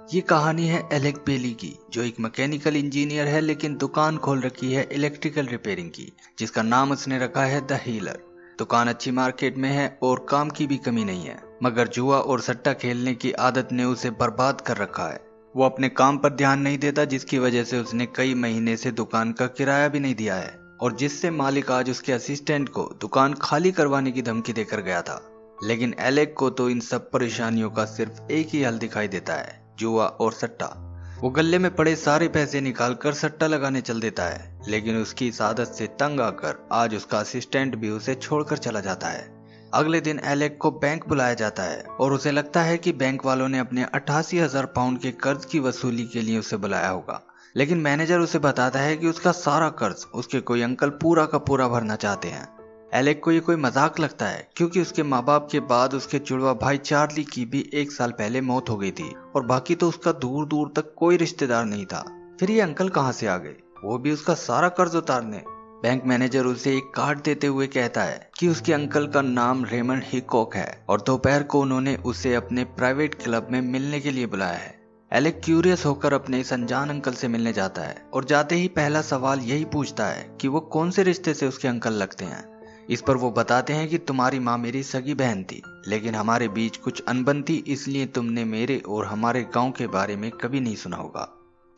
ये कहानी है एलेक बेली की, जो एक मैकेनिकल इंजीनियर है लेकिन दुकान खोल रखी है इलेक्ट्रिकल रिपेयरिंग की, जिसका नाम उसने रखा है द हीलर। दुकान अच्छी मार्केट में है और काम की भी कमी नहीं है, मगर जुआ और सट्टा खेलने की आदत ने उसे बर्बाद कर रखा है। वो अपने काम पर ध्यान नहीं देता, जिसकी वजह से उसने कई महीने से दुकान का किराया भी नहीं दिया है, और जिससे मालिक आज उसके असिस्टेंट को दुकान खाली करवाने की धमकी देकर गया था। लेकिन एलेक को तो इन सब परेशानियों का सिर्फ एक ही हल दिखाई देता है, जुआ और सट्टा। वो गले में पड़े सारे पैसे निकालकर सट्टा लगाने चल देता है, लेकिन उसकी इस आदत से तंग आकर आज उसका असिस्टेंट भी उसे छोड़कर चला जाता है। अगले दिन एलेक को बैंक बुलाया जाता है और उसे लगता है कि बैंक वालों ने अपने 88,000 पाउंड के कर्ज की वसूली के लिए उसे बुलाया होगा। लेकिन मैनेजर उसे बताता है कि उसका सारा कर्ज उसके कोई अंकल पूरा का पूरा भरना चाहते हैं। एलेक को ये कोई मजाक लगता है, क्योंकि उसके माँ बाप के बाद उसके जुड़वा भाई चार्ली की भी 1 साल पहले मौत हो गई थी, और बाकी तो उसका दूर दूर तक कोई रिश्तेदार नहीं था। फिर ये अंकल कहाँ से आ गए, वो भी उसका सारा कर्ज उतारने। बैंक मैनेजर उसे एक कार्ड देते हुए कहता है कि उसके अंकल का नाम रेमंड हिकॉक है और दोपहर को उन्होंने उसे अपने प्राइवेट क्लब में मिलने के लिए बुलाया है। एलेक क्यूरियस होकर अपने इस अनजान अंकल से मिलने जाता है और जाते ही पहला सवाल यही पूछता है कि वो कौन से रिश्ते से उसके अंकल लगते हैं। इस पर वो बताते हैं कि तुम्हारी माँ मेरी सगी बहन थी, लेकिन हमारे बीच कुछ अनबन थी, इसलिए तुमने मेरे और हमारे गांव के बारे में कभी नहीं सुना होगा।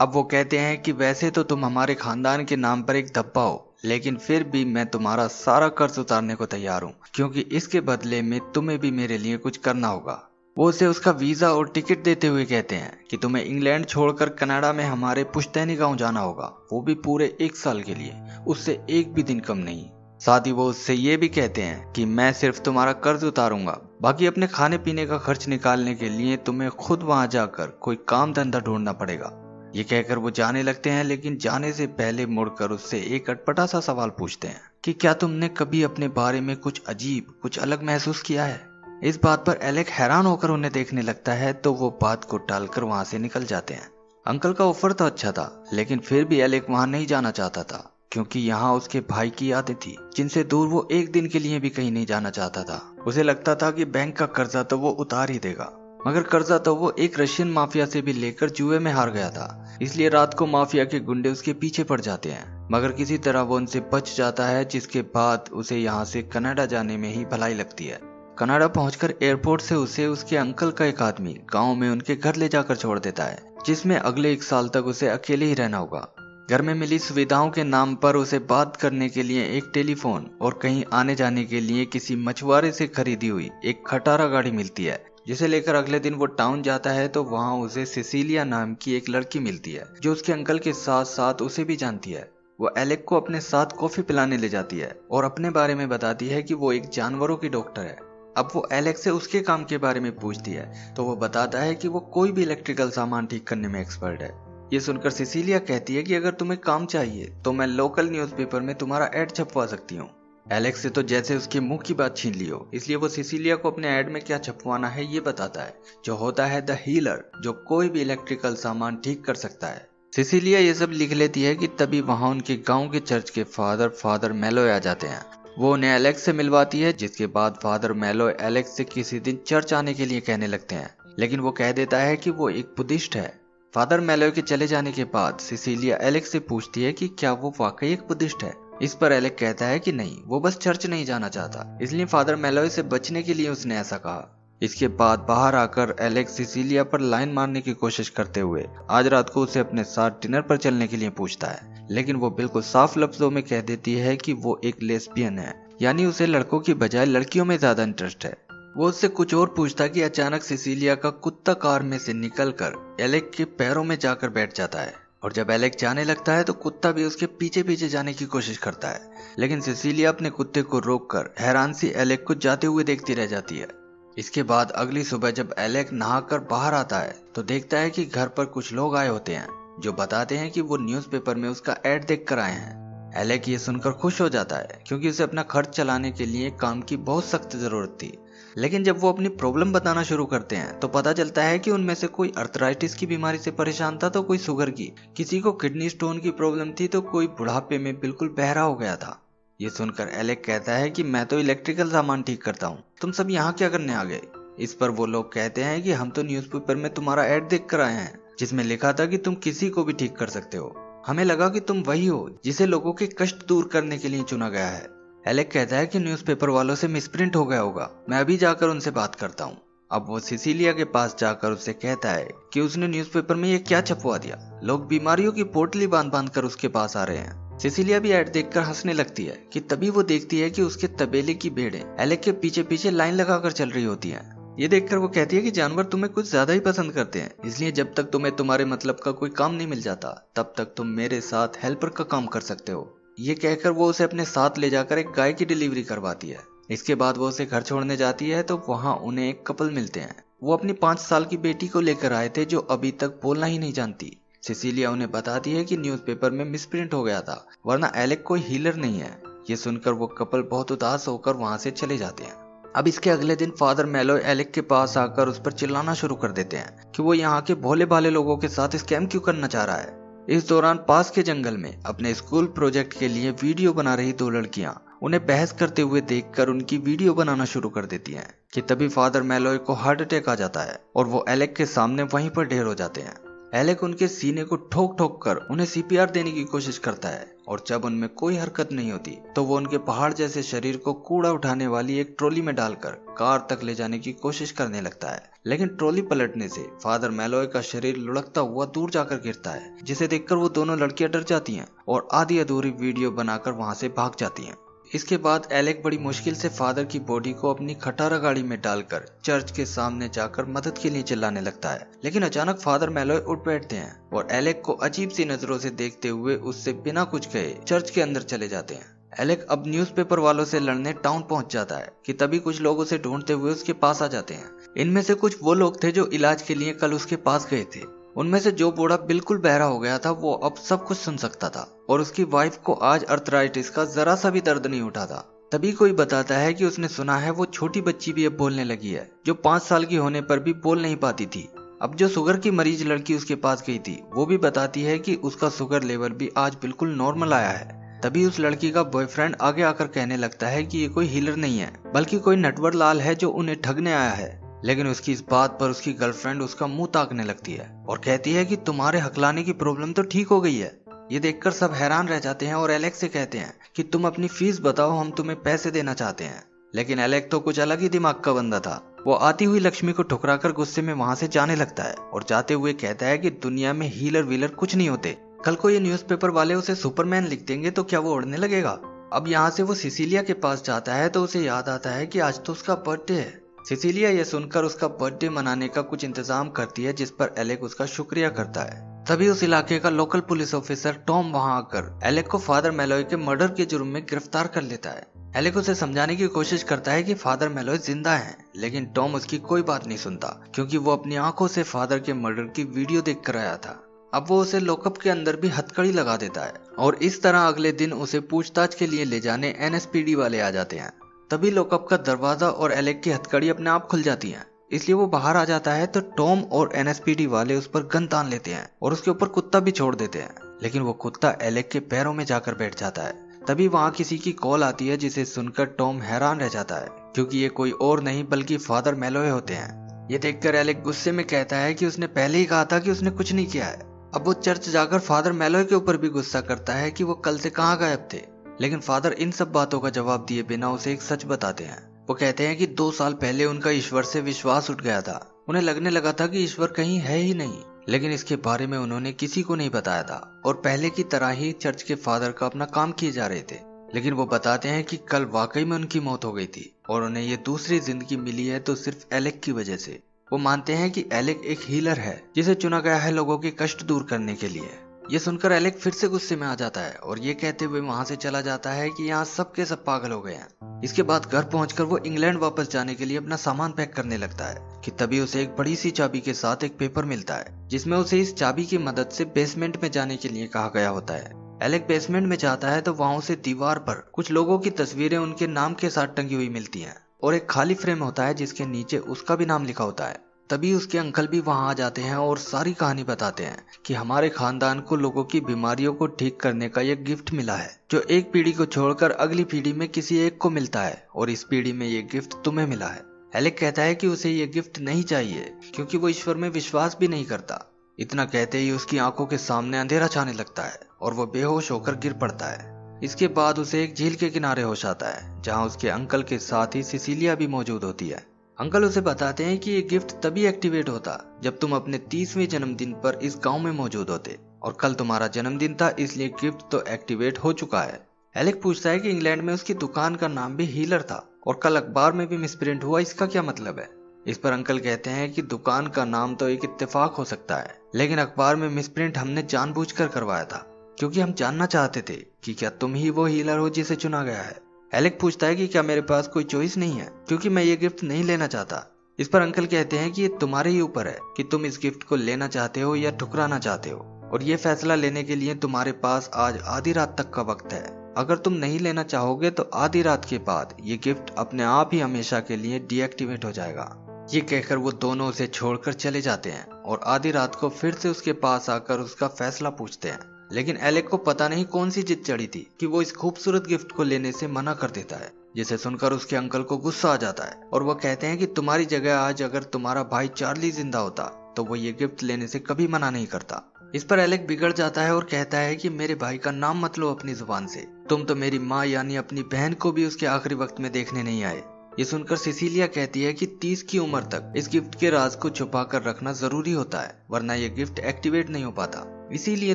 अब वो कहते हैं कि वैसे तो तुम हमारे खानदान के नाम पर एक धब्बा हो, लेकिन फिर भी मैं तुम्हारा सारा कर्ज उतारने को तैयार हूँ, क्योंकि इसके बदले में तुम्हें भी मेरे लिए कुछ करना होगा। वो उसे उसका वीजा और टिकट देते हुए कहते हैं कि तुम्हें इंग्लैंड छोड़कर कनाडा में हमारे पुश्तैनी गांव जाना होगा, वो भी पूरे 1 साल के लिए, उससे एक भी दिन कम नहीं। साथ ही वो उससे ये भी कहते हैं कि मैं सिर्फ तुम्हारा कर्ज उतारूंगा, बाकी अपने खाने पीने का खर्च निकालने के लिए तुम्हें खुद वहां जाकर कोई काम धंधा ढूंढना पड़ेगा। ये कहकर वो जाने लगते हैं, लेकिन जाने से पहले मुड़कर उससे एक अटपटा सा सवाल पूछते हैं कि क्या तुमने कभी अपने बारे में कुछ अजीब, कुछ अलग महसूस किया है। इस बात पर एलेक हैरान होकर उन्हें देखने लगता है, तो वो बात को टालकर वहां से निकल जाते हैं। अंकल का ऑफर तो अच्छा था, लेकिन फिर भी एलेक वहां नहीं जाना चाहता था, क्योंकि यहाँ उसके भाई की यादें थी, जिनसे दूर वो एक दिन के लिए भी कहीं नहीं जाना चाहता था। उसे लगता था कि बैंक का कर्जा तो वो उतार ही देगा, मगर कर्जा तो वो एक रशियन माफिया से भी लेकर जुए में हार गया था। इसलिए रात को माफिया के गुंडे उसके पीछे पड़ जाते हैं, मगर किसी तरह वो उनसे बच जाता है, जिसके बाद उसे यहाँ से कनाडा जाने में ही भलाई लगती है। कनाडा पहुंचकर एयरपोर्ट से उसे उसके अंकल का एक आदमी गाँव में उनके घर ले जाकर छोड़ देता है, जिसमें अगले 1 साल तक उसे अकेले ही रहना होगा। घर में मिली सुविधाओं के नाम पर उसे बात करने के लिए एक टेलीफोन और कहीं आने जाने के लिए किसी मछुआरे से खरीदी हुई एक खटारा गाड़ी मिलती है, जिसे लेकर अगले दिन वो टाउन जाता है। तो वहाँ उसे सिसिलिया नाम की एक लड़की मिलती है, जो उसके अंकल के साथ साथ उसे भी जानती है। वो एलेक को अपने साथ कॉफी पिलाने ले जाती है और अपने बारे में बताती है कि वो एक जानवरों की डॉक्टर है। अब वो एलेक से उसके काम के बारे में पूछती है, तो वो बताता है कि वो कोई भी इलेक्ट्रिकल सामान ठीक करने में एक्सपर्ट है। ये सुनकर सिसिलिया कहती है कि अगर तुम्हें काम चाहिए तो मैं लोकल न्यूज़पेपर में तुम्हारा ऐड छपवा सकती हूँ। एलेक्स से तो जैसे उसके मुंह की बात छीन ली हो, इसलिए वो सिसिलिया को अपने ऐड में क्या छपवाना है ये बताता है, जो होता है द हीलर, जो कोई भी इलेक्ट्रिकल सामान ठीक कर सकता है। सिसिलिया ये सब लिख लेती है कि तभी वहाँ उनके गाँव के चर्च के फादर मेलोय आ जाते हैं। वो उन्हें एलेक्स से मिलवाती है, जिसके बाद फादर मेलोय एलेक्स से किसी दिन चर्च आने के लिए कहने लगते हैं, लेकिन वो कह देता है कि वो एक बुद्धिस्ट है। फादर मेलोय के चले जाने के बाद सिसिलिया एलेक्स से पूछती है कि क्या वो वाकई एक बुद्धिस्ट है। इस पर एलेक्स कहता है कि नहीं, वो बस चर्च नहीं जाना चाहता, इसलिए फादर मेलोय से बचने के लिए उसने ऐसा कहा। इसके बाद बाहर आकर एलेक्स सिसिलिया पर लाइन मारने की कोशिश करते हुए आज रात को उसे अपने साथ डिनर पर चलने के लिए पूछता है, लेकिन वो बिल्कुल साफ लफ्जों में कह देती है कि वो एक लेस्बियन है, यानी उसे लड़कों की बजाय लड़कियों में ज्यादा इंटरेस्ट है। वो उससे कुछ और पूछता कि अचानक सिसिलिया का कुत्ता कार में से निकलकर एलेक के पैरों में जाकर बैठ जाता है, और जब एलेक जाने लगता है तो कुत्ता भी उसके पीछे पीछे जाने की कोशिश करता है, लेकिन सिसिलिया अपने कुत्ते को रोककर हैरान सी एलेक को जाते हुए देखती रह जाती है। इसके बाद अगली सुबह जब एलेक नहाकर बाहर आता है तो देखता है कि घर पर कुछ लोग आए होते हैं, जो बताते हैं कि वो न्यूज़पेपर में उसका ऐड देख कर आए हैं। एलेक ये सुनकर खुश हो जाता है, क्योंकि उसे अपना खर्च चलाने के लिए काम की बहुत सख्त जरूरत थी। लेकिन जब वो अपनी प्रॉब्लम बताना शुरू करते हैं तो पता चलता है कि उनमें से कोई अर्थराइटिस की बीमारी से परेशान था, तो कोई शुगर की, किसी को किडनी स्टोन की प्रॉब्लम थी, तो कोई बुढ़ापे में बिल्कुल बहरा हो गया था। ये सुनकर एलेक कहता है कि मैं तो इलेक्ट्रिकल सामान ठीक करता हूँ, तुम सब यहाँ क्या करने आ गए। इस पर वो लोग कहते हैं कि हम तो न्यूज़पेपर में तुम्हारा ऐड देख कर आए हैं जिसमें लिखा था कि तुम किसी को भी ठीक कर सकते हो। हमें लगा कि तुम वही हो जिसे लोगों के कष्ट दूर करने के लिए चुना गया है। एलेक कहता है कि न्यूज़पेपर वालों से मिसप्रिंट हो गया होगा, मैं अभी जाकर उनसे बात करता हूँ। अब वो सिसिलिया के पास जाकर उससे कहता है कि उसने न्यूज़पेपर में ये क्या छपवा दिया। लोग बीमारियों की पोटली बांध बांध कर उसके पास आ रहे हैं। सिसिलिया भी ऐड देखकर हंसने लगती है कि तभी वो देखती है कि उसके तबेले की भेड़ें एलेक के पीछे पीछे लाइन लगाकर चल रही होती हैं। ये देखकर वो कहती है कि जानवर तुम्हें कुछ ज्यादा ही पसंद करते हैं, इसलिए जब तक तुम्हें तुम्हारे मतलब का कोई काम नहीं मिल जाता तब तक तुम मेरे साथ हेल्पर का काम कर सकते हो। ये कहकर वो उसे अपने साथ ले जाकर एक गाय की डिलीवरी करवाती है। इसके बाद वो उसे घर छोड़ने जाती है तो वहाँ उन्हें एक कपल मिलते हैं। वो अपनी 5 साल की बेटी को लेकर आए थे जो अभी तक बोलना ही नहीं जानती। सिसिलिया उन्हें बताती है कि न्यूज़पेपर में मिसप्रिंट हो गया था, वरना एलेक कोई हीलर नहीं है। ये सुनकर वो कपल बहुत उदास होकर वहां से चले जाते हैं। अब इसके अगले दिन फादर मेलोय एलेक के पास आकर उस पर चिल्लाना शुरू कर देते हैं कि वो यहाँ के भोले भाले लोगों के साथ स्कैम क्यों करना चाह रहा है। इस दौरान पास के जंगल में अपने स्कूल प्रोजेक्ट के लिए वीडियो बना रही 2 लड़कियां उन्हें बहस करते हुए देखकर उनकी वीडियो बनाना शुरू कर देती हैं कि तभी फादर मेलोय को हार्ट अटैक आ जाता है और वो एलेक के सामने वहीं पर ढेर हो जाते हैं। एलेक उनके सीने को ठोक ठोक कर उन्हें सीपीआर देने की कोशिश करता है और जब उनमें कोई हरकत नहीं होती तो वो उनके पहाड़ जैसे शरीर को कूड़ा उठाने वाली एक ट्रॉली में डालकर कार तक ले जाने की कोशिश करने लगता है। लेकिन ट्रॉली पलटने से फादर मेलोय का शरीर लुढ़कता हुआ दूर जाकर गिरता है, जिसे देखकर वो दोनों लड़कियां डर जाती हैं और आधी अधूरी वीडियो बनाकर वहां से भाग जाती हैं। इसके बाद एलेक बड़ी मुश्किल से फादर की बॉडी को अपनी खटारा गाड़ी में डालकर चर्च के सामने जाकर मदद के लिए चिल्लाने लगता है। लेकिन अचानक फादर मेलोय उठ बैठते हैं और एलेक को अजीब सी नजरों से देखते हुए उससे बिना कुछ कहे चर्च के अंदर चले जाते हैं। एलेक अब न्यूज़पेपर वालों से लड़ने टाउन पहुंच जाता है कि तभी कुछ लोग उसे ढूंढते हुए उसके पास आ जाते हैं। इनमें से कुछ वो लोग थे जो इलाज के लिए कल उसके पास गए थे। उनमें से जो बूढ़ा बिल्कुल बहरा हो गया था वो अब सब कुछ सुन सकता था और उसकी वाइफ को आज अर्थराइटिस का जरा सा भी दर्द नहीं उठा था। तभी कोई बताता है कि उसने सुना है वो छोटी बच्ची भी अब बोलने लगी है जो 5 साल की होने पर भी बोल नहीं पाती थी। अब जो शुगर की मरीज लड़की उसके पास गई थी वो भी बताती है कि उसका शुगर लेवल भी आज बिल्कुल नॉर्मल आया है। तभी उस लड़की का बॉयफ्रेंड आगे आकर कहने लगता है कि ये कोई हीलर नहीं है बल्कि कोई नटवर लाल है जो उन्हें ठगने आया है। लेकिन उसकी इस बात पर उसकी गर्लफ्रेंड उसका मुंह ताकने लगती है और कहती है कि तुम्हारे हकलाने की प्रॉब्लम तो ठीक हो गई है। ये देखकर सब हैरान रह जाते हैं और एलेक से कहते हैं कि तुम अपनी फीस बताओ, हम तुम्हें पैसे देना चाहते हैं। लेकिन एलेक तो कुछ अलग ही दिमाग का बंदा था। वो आती हुई लक्ष्मी को ठुकराकर गुस्से में वहां से जाने लगता है और जाते हुए कहता है कि दुनिया में हीलर व्हीलर कुछ नहीं होते। कल को ये न्यूज़पेपर वाले उसे सुपरमैन लिख देंगे तो क्या वो उड़ने लगेगा। अब यहाँ से वो सिसिलिया के पास जाता है तो उसे याद आता है कि आज तो उसका बर्थडे है। सिसिलिया यह सुनकर उसका बर्थडे मनाने का कुछ इंतजाम करती है जिस पर एलेक उसका शुक्रिया करता है। तभी उस इलाके का लोकल पुलिस ऑफिसर टॉम वहां आकर एलेक को फादर मेलोय के मर्डर के जुर्म में गिरफ्तार कर लेता है। एलेक उसे समझाने की कोशिश करता है कि फादर मेलोय जिंदा हैं, लेकिन टॉम उसकी कोई बात नहीं सुनता क्योंकि वो अपनी आंखों से फादर के मर्डर की वीडियो देख कर आया था। अब वो उसे लॉकअप के अंदर भी हथकड़ी लगा देता है और इस तरह अगले दिन उसे पूछताछ के लिए ले जाने एनएसपीडी वाले आ जाते हैं। तभी लॉकअप का दरवाजा और एलेक की हथकड़ी अपने आप खुल जाती है, इसलिए वो बाहर आ जाता है तो टॉम और एनएसपीडी वाले उस पर गन तान लेते हैं और उसके ऊपर कुत्ता भी छोड़ देते हैं। लेकिन वो कुत्ता एलेक के पैरों में जाकर बैठ जाता है। तभी वहाँ किसी की कॉल आती है जिसे सुनकर टॉम हैरान रह जाता है क्योंकि ये कोई और नहीं बल्कि फादर मेलोय होते हैं। ये देखकर एलेक गुस्से में कहता है कि उसने पहले ही कहा था कि उसने कुछ नहीं किया है। अब वो चर्च जाकर फादर मेलोय के ऊपर भी गुस्सा करता है कि वो कल से कहाँ गायब थे। लेकिन फादर इन सब बातों का जवाब दिए बिना उसे एक सच बताते हैं। वो कहते हैं कि 2 साल पहले उनका ईश्वर से विश्वास उठ गया था। उन्हें लगने लगा था कि ईश्वर कहीं है ही नहीं, लेकिन इसके बारे में उन्होंने किसी को नहीं बताया था और पहले की तरह ही चर्च के फादर का अपना काम किए जा रहे थे। लेकिन वो बताते हैं कि कल वाकई में उनकी मौत हो गई थी और उन्हें ये दूसरी जिंदगी मिली है तो सिर्फ एलेक की वजह से। वो मानते हैं कि एलेक एक हीलर है जिसे चुना गया है लोगों के कष्ट दूर करने के लिए। ये सुनकर एलेक फिर से गुस्से में आ जाता है और ये कहते हुए वहां से चला जाता है कि यहाँ सब के सब पागल हो गए हैं। इसके बाद घर पहुंचकर वो इंग्लैंड वापस जाने के लिए अपना सामान पैक करने लगता है कि तभी उसे एक बड़ी सी चाबी के साथ एक पेपर मिलता है जिसमें उसे इस चाबी की मदद से बेसमेंट में जाने के लिए कहा गया होता है। एलेक बेसमेंट में जाता है तो वहां उसे दीवार पर कुछ लोगों की तस्वीरें उनके नाम के साथ टंगी हुई मिलती हैं और एक खाली फ्रेम होता है जिसके नीचे उसका भी नाम लिखा होता है। तभी उसके अंकल भी वहां आ जाते हैं और सारी कहानी बताते हैं कि हमारे खानदान को लोगों की बीमारियों को ठीक करने का एक गिफ्ट मिला है जो एक पीढ़ी को छोड़कर अगली पीढ़ी में किसी एक को मिलता है और इस पीढ़ी में ये गिफ्ट तुम्हें मिला है। एलेक कहता है कि उसे ये गिफ्ट नहीं चाहिए क्योंकि वो ईश्वर में विश्वास भी नहीं करता। इतना कहते ही उसकी आंखों के सामने अंधेरा छाने लगता है और वो बेहोश होकर गिर पड़ता है। इसके बाद उसे एक झील के किनारे होश आता है जहाँ उसके अंकल के साथ ही सिसिलिया भी मौजूद होती है। अंकल उसे बताते हैं कि ये गिफ्ट तभी एक्टिवेट होता जब तुम अपने 30वें जन्मदिन पर इस गांव में मौजूद होते, और कल तुम्हारा जन्मदिन था, इसलिए गिफ्ट तो एक्टिवेट हो चुका है। एलेक पूछता है कि इंग्लैंड में उसकी दुकान का नाम भी हीलर था और कल अखबार में भी मिसप्रिंट हुआ, इसका क्या मतलब है। इस पर अंकल कहते हैं कि दुकान का नाम तो एक इत्तेफाक हो सकता है, लेकिन अखबार में मिसप्रिंट हमने जानबूझकर करवाया था क्योंकि हम जानना चाहते थे कि क्या तुम ही वो हीलर हो जिसे चुना गया है। एलेक पूछता है कि क्या मेरे पास कोई चॉइस नहीं है क्योंकि मैं ये गिफ्ट नहीं लेना चाहता। इस पर अंकल कहते हैं कि ये तुम्हारे ही ऊपर है कि तुम इस गिफ्ट को लेना चाहते हो या ठुकराना चाहते हो, और ये फैसला लेने के लिए तुम्हारे पास आज आधी रात तक का वक्त है। अगर तुम नहीं लेना चाहोगे तो आधी रात के बाद ये गिफ्ट अपने आप ही हमेशा के लिए डीएक्टिवेट हो जाएगा। ये कहकर वो दोनों उसे छोड़कर चले जाते हैं और आधी रात को फिर से उसके पास आकर उसका फैसला पूछते हैं। लेकिन एलेक को पता नहीं कौन सी जिद चढ़ी थी कि वो इस खूबसूरत गिफ्ट को लेने से मना कर देता है, जिसे सुनकर उसके अंकल को गुस्सा आ जाता है और वो कहते हैं कि तुम्हारी जगह आज अगर तुम्हारा भाई चार्ली जिंदा होता तो वो ये गिफ्ट लेने से कभी मना नहीं करता। इस पर एलेक बिगड़ जाता है और कहता है कि मेरे भाई का नाम मत लो अपनी जुबान से, तुम तो मेरी माँ यानी अपनी बहन को भी उसके आखिरी वक्त में देखने नहीं आए। ये सुनकर सिसिलिया कहती है कि 30 की उम्र तक इस गिफ्ट के राज को छुपा कर रखना जरूरी होता है, वरना ये गिफ्ट एक्टिवेट नहीं हो पाता। इसीलिए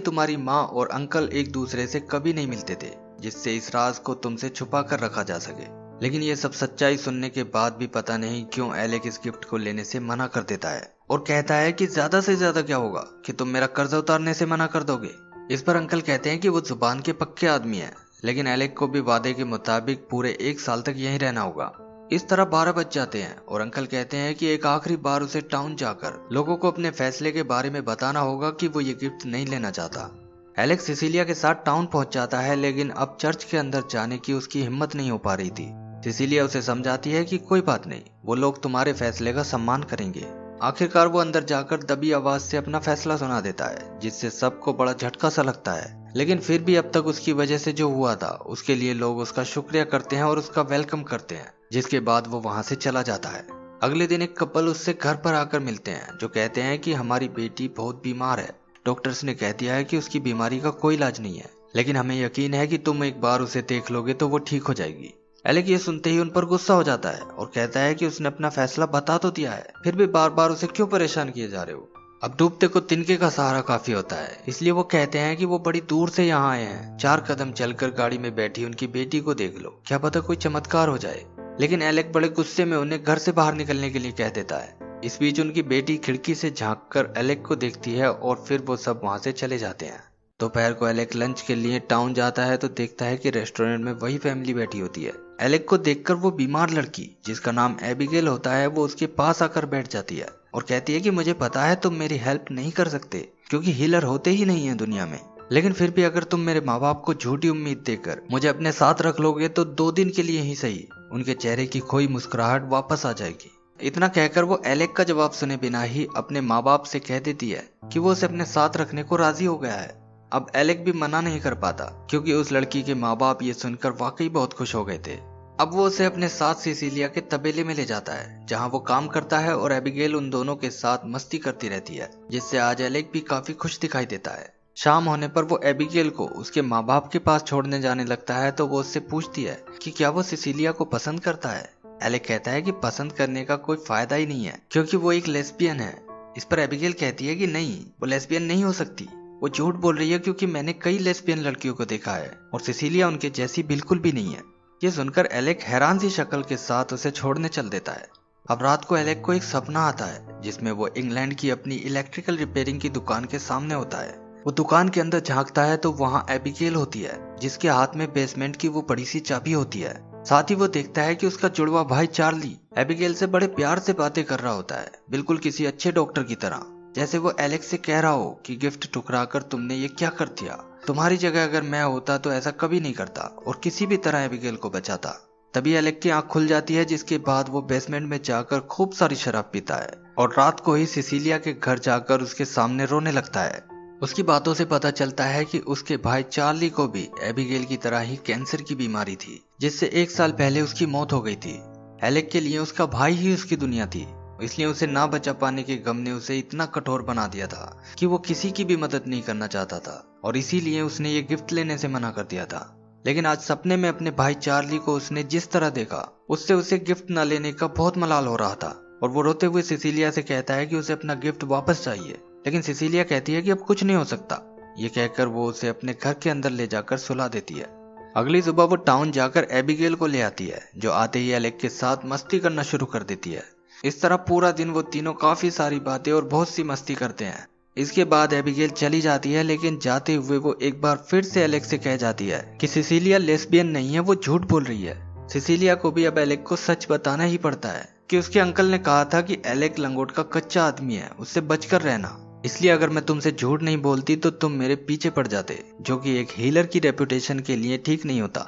तुम्हारी माँ और अंकल एक दूसरे से कभी नहीं मिलते थे, जिससे इस राज को तुमसे छुपा कर रखा जा सके। लेकिन ये सब सच्चाई सुनने के बाद भी पता नहीं क्यों एलेक इस गिफ्ट को लेने से मना कर देता है और कहता है कि ज्यादा से ज्यादा क्या होगा कि तुम मेरा कर्जा उतारने से मना कर दोगे। इस पर अंकल कहते हैं कि वो जुबान के पक्के आदमी है, लेकिन एलेक को भी वादे के मुताबिक पूरे 1 साल तक यहीं रहना होगा। इस तरह 12 बज जाते हैं और अंकल कहते हैं कि एक आखिरी बार उसे टाउन जाकर लोगों को अपने फैसले के बारे में बताना होगा कि वो ये गिफ्ट नहीं लेना चाहता। एलेक्स सिसिलिया के साथ टाउन पहुंच जाता है, लेकिन अब चर्च के अंदर जाने की उसकी हिम्मत नहीं हो पा रही थी। सिसिलिया उसे समझाती है कि कोई बात नहीं, वो लोग तुम्हारे फैसले का सम्मान करेंगे। आखिरकार वो अंदर जाकर दबी आवाज से अपना फैसला सुना देता है, जिससे सबको बड़ा झटका सा लगता है। लेकिन फिर भी अब तक उसकी वजह से जो हुआ था उसके लिए लोग उसका शुक्रिया करते हैं और उसका वेलकम करते हैं, जिसके बाद वो वहां से चला जाता है। अगले दिन एक कपल उससे घर पर आकर मिलते हैं, जो कहते हैं कि हमारी बेटी बहुत बीमार है, डॉक्टर्स ने कह दिया है कि उसकी बीमारी का कोई इलाज नहीं है, लेकिन हमें यकीन है कि तुम एक बार उसे देख लोगे तो वो ठीक हो जाएगी। एलेक ये सुनते ही उन पर गुस्सा हो जाता है और कहता है कि उसने अपना फैसला बता तो दिया है, फिर भी बार बार उसे क्यों परेशान किए जा रहे हो। अब डूबते को तिनके का सहारा काफी होता है, इसलिए वो कहते हैं कि वो बड़ी दूर से यहाँ आए हैं, 4 कदम चलकर गाड़ी में बैठी उनकी बेटी को देख लो, क्या पता कोई चमत्कार हो जाए। लेकिन एलेक बड़े गुस्से में उन्हें घर से बाहर निकलने के लिए कह देता है। इस बीच उनकी बेटी खिड़की से झांककर एलेक को देखती है और फिर वो सब वहां से चले जाते हैं। दोपहर को एलेक लंच के लिए टाउन जाता है तो देखता है कि रेस्टोरेंट में वही फैमिली बैठी होती है। एलेक को देखकर वो बीमार लड़की, जिसका नाम एबिगेल होता है, वो उसके पास आकर बैठ जाती है और कहती है कि मुझे पता है तुम मेरी हेल्प नहीं कर सकते क्योंकि हीलर होते ही नहीं है दुनिया में, लेकिन फिर भी अगर तुम मेरे माँ बाप को झूठी उम्मीद देकर मुझे अपने साथ रख लोगे तो 2 दिन के लिए ही सही उनके चेहरे की खोई मुस्कुराहट वापस आ जाएगी। इतना कहकर वो एलेक का जवाब सुने बिना ही अपने माँ बाप से कह देती है कि वो उसे अपने साथ रखने को राजी हो गया है। अब एलेक भी मना नहीं कर पाता क्योंकि उस लड़की के माँ बाप ये सुनकर वाकई बहुत खुश हो गए थे। अब वो उसे अपने साथ सिसिलिया के तबेले में ले जाता है जहाँ वो काम करता है और एबिगेल उन दोनों के साथ मस्ती करती रहती है, जिससे आज एलेक भी काफी खुश दिखाई देता है। शाम होने पर वो एबिगेल को उसके माँ बाप के पास छोड़ने जाने लगता है तो वो उससे पूछती है कि क्या वो सिसिलिया को पसंद करता है। एलेक कहता है कि पसंद करने का कोई फायदा ही नहीं है क्योंकि वो एक लेस्बियन है। इस पर एबिगेल कहती है कि नहीं, वो लेस्बियन नहीं हो सकती, वो झूठ बोल रही है क्योंकि मैंने कई लेस्बियन लड़कियों को देखा है और सिसिलिया उनके जैसी बिल्कुल भी नहीं है। ये सुनकर एलेक हैरान सी शक्ल के साथ उसे छोड़ने चल देता है। अब रात को एलेक को एक सपना आता है जिसमें वो इंग्लैंड की अपनी इलेक्ट्रिकल रिपेयरिंग की दुकान के सामने होता है। वो दुकान के अंदर झांकता है तो वहाँ एबिगेल होती है, जिसके हाथ में बेसमेंट की वो बड़ी सी चाबी होती है। साथ ही वो देखता है कि उसका जुड़वा भाई चार्ली एबिगेल से बड़े प्यार से बातें कर रहा होता है, बिल्कुल किसी अच्छे डॉक्टर की तरह, जैसे वो एलेक्स से कह रहा हो कि गिफ्ट ठुकरा कर तुमने ये क्या कर दिया, तुम्हारी जगह अगर मैं होता तो ऐसा कभी नहीं करता और किसी भी तरह एबिगेल को बचाता। तभी एलेक की आंख खुल जाती है, जिसके बाद वो बेसमेंट में जाकर खूब सारी शराब पीता है और रात को ही सिसिलिया के घर जाकर उसके सामने रोने लगता है। उसकी बातों से पता चलता है कि उसके भाई चार्ली को भी एबिगेल की तरह ही कैंसर की बीमारी थी, जिससे 1 साल पहले उसकी मौत हो गई थी। एलेक के लिए उसका भाई ही उसकी दुनिया थी, इसलिए उसे ना बचा पाने के गम ने उसे इतना कठोर बना दिया था कि वो किसी की भी मदद नहीं करना चाहता था, और इसीलिए उसने ये गिफ्ट लेने से मना कर दिया था। लेकिन आज सपने में अपने भाई चार्ली को उसने जिस तरह देखा, उससे उसे गिफ्ट न लेने का बहुत मलाल हो रहा था, और वो रोते हुए सिसिलिया से कहता है कि उसे अपना गिफ्ट वापस चाहिए। लेकिन सिसिलिया कहती है कि अब कुछ नहीं हो सकता। ये कहकर वो उसे अपने घर के अंदर ले जाकर सुला देती है। अगली सुबह वो टाउन जाकर एबिगेल को ले आती है, जो आते ही एलेक के साथ मस्ती करना शुरू कर देती है। इस तरह पूरा दिन वो तीनों काफी सारी बातें और बहुत सी मस्ती करते हैं। इसके बाद एबिगेल चली जाती है, लेकिन जाते हुए वो एक बार फिर से एलेक से कह जाती है कि सिसिलिया लेस्बियन नहीं है, वो झूठ बोल रही है। सिसिलिया को भी अब एलेक को सच बताना ही पड़ता है कि उसके अंकल ने कहा था कि एलेक लंगोट का कच्चा आदमी है, उससे बचकर रहना। इसलिए अगर मैं तुमसे झूठ नहीं बोलती तो तुम मेरे पीछे पड़ जाते, जो कि एक हीलर की रेपुटेशन के लिए ठीक नहीं होता।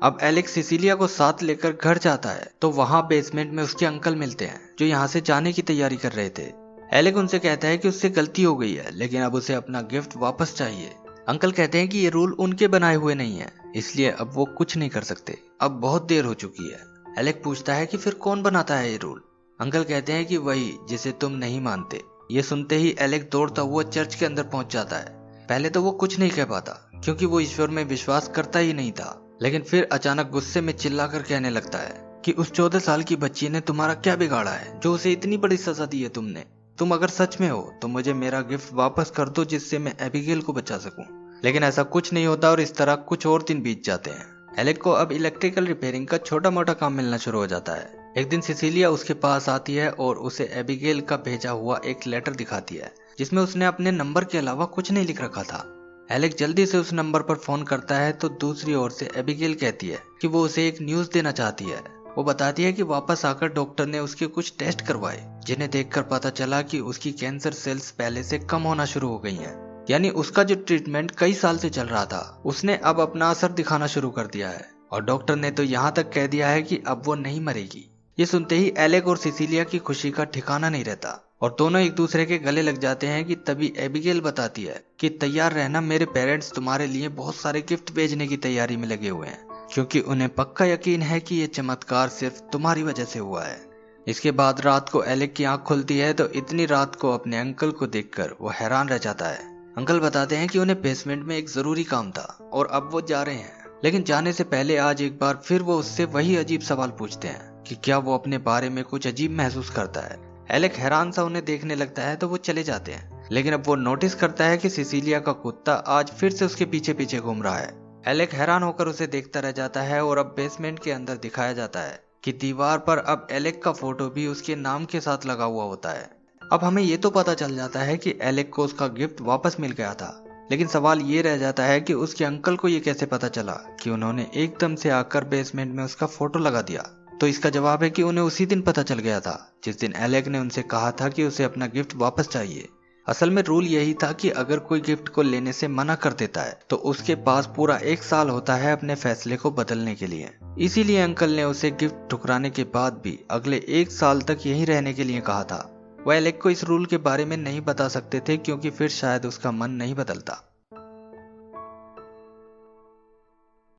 अब एलेक्स सिसिलिया को साथ लेकर घर जाता है, तो वहां बेसमेंट में उसके अंकल मिलते हैं, जो यहाँ से जाने की तैयारी कर रहे थे। एलेक उनसे कहता है कि उससे गलती हो गई है, लेकिन अब उसे अपना गिफ्ट वापस चाहिए। अंकल कहते हैं कि ये रूल उनके बनाए हुए नहीं है, इसलिए अब वो कुछ नहीं कर सकते, अब बहुत देर हो चुकी है। एलेक पूछता है कि फिर कौन बनाता है ये रूल। अंकल कहते हैं कि वही जिसे तुम नहीं मानते। ये सुनते ही एलेक दौड़ता हुआ चर्च के अंदर पहुंच जाता है। पहले तो वो कुछ नहीं कह पाता, क्योंकि वो ईश्वर में विश्वास करता ही नहीं था, लेकिन फिर अचानक गुस्से में चिल्लाकर कहने लगता है कि उस 14 साल की बच्ची ने तुम्हारा क्या बिगाड़ा है, जो उसे इतनी बड़ी सजा दी है तुमने। तुम अगर सच में हो तो मुझे मेरा गिफ्ट वापस कर दो, जिससे मैं एबिगेल को बचा सकूं। लेकिन ऐसा कुछ नहीं होता, और इस तरह कुछ और दिन बीत जाते हैं। एलेक को अब इलेक्ट्रिकल रिपेयरिंग का छोटा मोटा काम मिलना शुरू हो जाता है। एक दिन सिसिलिया उसके पास आती है और उसे एबिगेल का भेजा हुआ एक लेटर दिखाती है, जिसमें उसने अपने नंबर के अलावा कुछ नहीं लिख रखा था। एलेक जल्दी से उस नंबर पर फोन करता है, तो दूसरी ओर से एबिगेल कहती है कि वो उसे एक न्यूज देना चाहती है। वो बताती है कि वापस आकर डॉक्टर ने उसके कुछ टेस्ट करवाए, जिन्हें देखकर पता चला कि उसकी कैंसर सेल्स पहले से कम होना शुरू हो गई हैं। यानी उसका जो ट्रीटमेंट कई साल से चल रहा था, उसने अब अपना असर दिखाना शुरू कर दिया है, और डॉक्टर ने तो यहाँ तक कह दिया है कि अब वो नहीं मरेगी। ये सुनते ही एलेक और सिसिलिया की खुशी का ठिकाना नहीं रहता, और दोनों एक दूसरे के गले लग जाते हैं कि तभी एबिगेल बताती है कि तैयार रहना, मेरे पेरेंट्स तुम्हारे लिए बहुत सारे गिफ्ट भेजने की तैयारी में लगे हुए हैं, क्योंकि उन्हें पक्का यकीन है कि ये चमत्कार सिर्फ तुम्हारी वजह से हुआ है। इसके बाद रात को एलेक की आंख खुलती है, तो इतनी रात को अपने अंकल को देखकर वो हैरान रह जाता है। अंकल बताते हैं कि उन्हें बेसमेंट में एक जरूरी काम था और अब वो जा रहे हैं, लेकिन जाने से पहले आज एक बार फिर वो उससे वही अजीब सवाल पूछते हैं कि क्या वो अपने बारे में कुछ अजीब महसूस करता है। एलेक हैरान सा उन्हें देखने लगता है, तो वो चले जाते हैं, लेकिन अब वो नोटिस करता है कि सिसिलिया का कुत्ता आज फिर से उसके पीछे पीछे घूम रहा है। एलेक हैरान होकर उसे देखता रह जाता है, और अब बेसमेंट के अंदर दिखाया जाता है कि दीवार पर अब एलेक का फोटो भी उसके नाम के साथ लगा हुआ होता है। अब हमें ये तो पता चल जाता है कि एलेक को उसका गिफ्ट वापस मिल गया था, लेकिन सवाल ये रह जाता है कि उसके अंकल को ये कैसे पता चला कि उन्होंने एकदम से आकर बेसमेंट में उसका फोटो लगा दिया। तो इसका जवाब है कि उन्हें उसी दिन पता चल गया था, जिस दिन एलेक ने उनसे कहा था कि उसे अपना गिफ्ट वापस चाहिए। असल में रूल यही था कि अगर कोई गिफ्ट को लेने से मना कर देता है, तो उसके पास पूरा 1 साल होता है अपने फैसले को बदलने के लिए। इसीलिए अंकल ने उसे गिफ्ट ठुकराने के बाद भी अगले 1 साल तक यहीं रहने के लिए कहा था। वह एलेक को इस रूल के बारे में नहीं बता सकते थे, क्योंकि फिर शायद उसका मन नहीं बदलता।